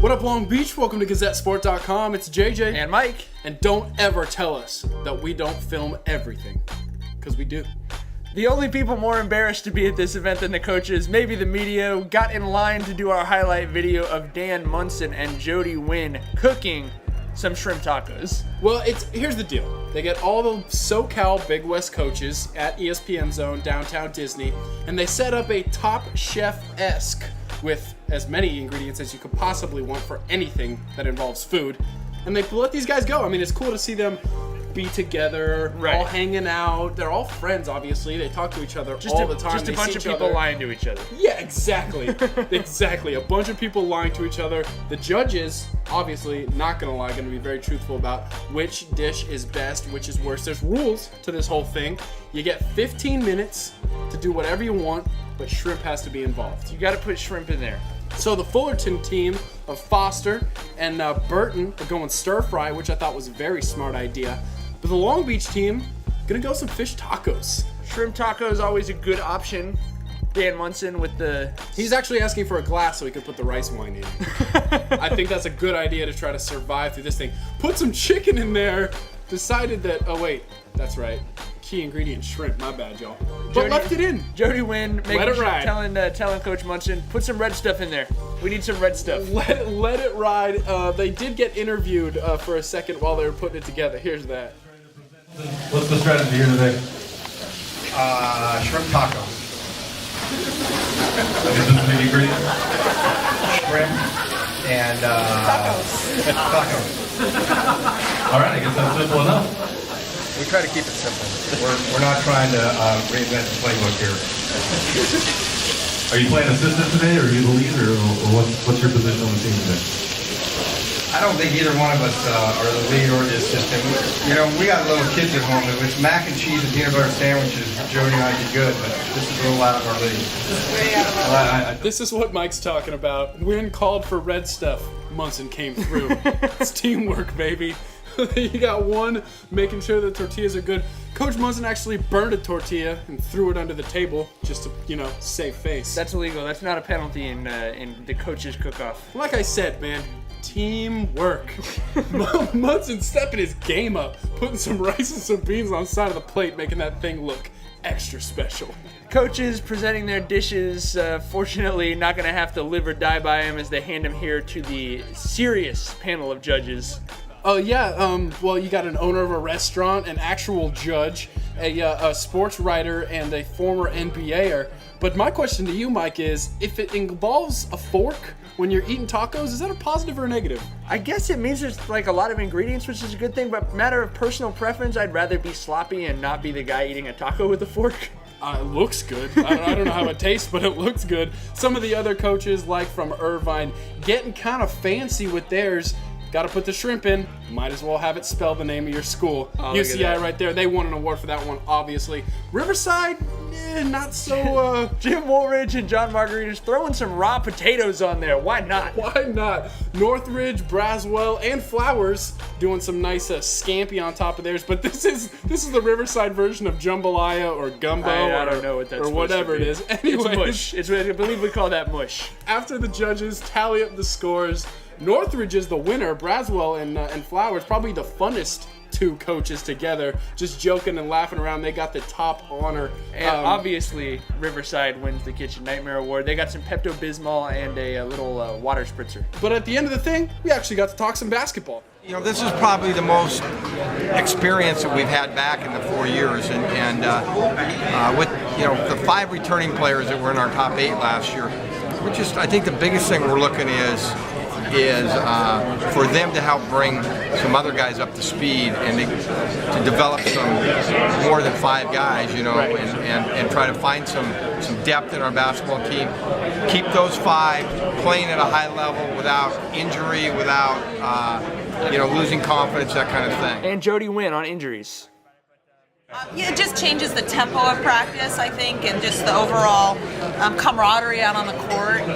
What up, Long Beach? Welcome to GazetteSport.com. It's JJ. And Mike. And don't ever tell us that we don't film everything, because we do. The only people more embarrassed to be at this event than the coaches, maybe the media, got in line to do our highlight video of Dan Munson and Jody Wynn cooking some shrimp tacos. Well, here's the deal. They get all the SoCal Big West coaches at ESPN Zone, downtown Disney, and they set up a Top Chef-esque with as many ingredients as you could possibly want for anything that involves food. And they let these guys go. I mean, it's cool to see them be together, right, all hanging out. They're all friends, obviously. They talk to each other all the time. Just a bunch of people lying to each other. Yeah, exactly. Exactly. A bunch of people lying to each other. The judges, obviously, not going to lie, going to be very truthful about which dish is best, which is worse. There's rules to this whole thing. You get 15 minutes to do whatever you want, but shrimp has to be involved. You got to put shrimp in there. So the Fullerton team of Foster and Burton are going stir fry, which I thought was a very smart idea. But the Long Beach team, gonna go some fish tacos. Shrimp taco is always a good option. Dan Munson with the... He's actually asking for a glass so he could put the rice wine in. I think that's a good idea to try to survive through this thing. Put some chicken in there. Decided that, oh wait, that's right. Key ingredient, shrimp, my bad, y'all. But left it in. Jody Wynn, let it ride. Telling Coach Munson, put some red stuff in there. We need some red stuff. Let it ride. They did get interviewed for a second while they were putting it together. Here's that. What's the strategy here today? Shrimp taco. This is the ingredient. Shrimp and tacos. All right, I guess that's simple enough. We try to keep it simple. We're not trying to reinvent the playbook here. Are you playing assistant today, or are you the lead, or what's your position on the team today? I don't think either one of us are the lead or the assistant. You know, we got little kids at home. If it's mac and cheese and peanut butter sandwiches, Jody and I do good, but this is a little out of our league. This is what Mike's talking about. Wynn called for red stuff. Munson came through. It's teamwork, baby. You got one making sure the tortillas are good. Coach Munson actually burned a tortilla and threw it under the table just to, save face. That's illegal. That's not a penalty in the coach's cook-off. Like I said, man, teamwork. Munson stepping his game up, putting some rice and some beans on the side of the plate, making that thing look extra special. Coaches presenting their dishes, fortunately not going to have to live or die by them as they hand them here to the serious panel of judges. Oh yeah, well, you got an owner of a restaurant, an actual judge, a sports writer, and a former NBAer. But my question to you, Mike, is if it involves a fork when you're eating tacos, is that a positive or a negative? I guess it means there's like a lot of ingredients, which is a good thing, but matter of personal preference, I'd rather be sloppy and not be the guy eating a taco with a fork. It looks good. I don't know how it tastes, but it looks good. Some of the other coaches, like from Irvine, getting kind of fancy with theirs. Got to put the shrimp in. Might as well have it spell the name of your school. UCI right there. They won an award for that one, obviously. Riverside, not so... Jim Woolridge and John Margaritas throwing some raw potatoes on there. Why not? Why not? Northridge, Braswell, and Flowers doing some nice scampi on top of theirs. But this is the Riverside version of jambalaya or gumbo. I don't know what that's or whatever it is. Anyway, it's mush. I believe we call that mush. After the judges tally up the scores, Northridge is the winner. Braswell and Flowers, probably the funnest two coaches together, just joking and laughing around. They got the top honor. And obviously, Riverside wins the Kitchen Nightmare Award. They got some Pepto-Bismol and a little water spritzer. But at the end of the thing, we actually got to talk some basketball. This is probably the most experience that we've had back in the 4 years, and with the 5 returning players that were in our top 8 last year, I think the biggest thing we're looking is for them to help bring some other guys up to speed and to develop some more than 5 guys, right, and try to find some depth in our basketball team. Keep those 5 playing at a high level without injury, without losing confidence, that kind of thing. And Jody Wynn on injuries. Yeah, it just changes the tempo of practice, I think, and just the overall camaraderie out on the court.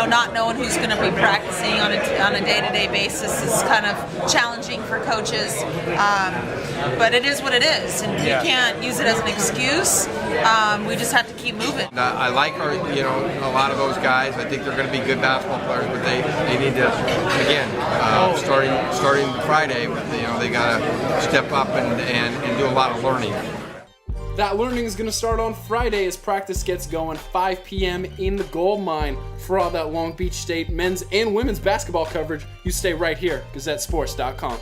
Not knowing who's going to be practicing on a day-to-day basis is kind of challenging for coaches. But it is what it is, and you can't use it as an excuse. We just have to keep moving. I like a lot of those guys. I think they're going to be good basketball players, but they need to, again, starting Friday, they got to step up and do a lot of learning. That learning is going to start on Friday as practice gets going, 5 p.m. in the Gold Mine. For all that Long Beach State men's and women's basketball coverage, you stay right here, GazetteSports.com.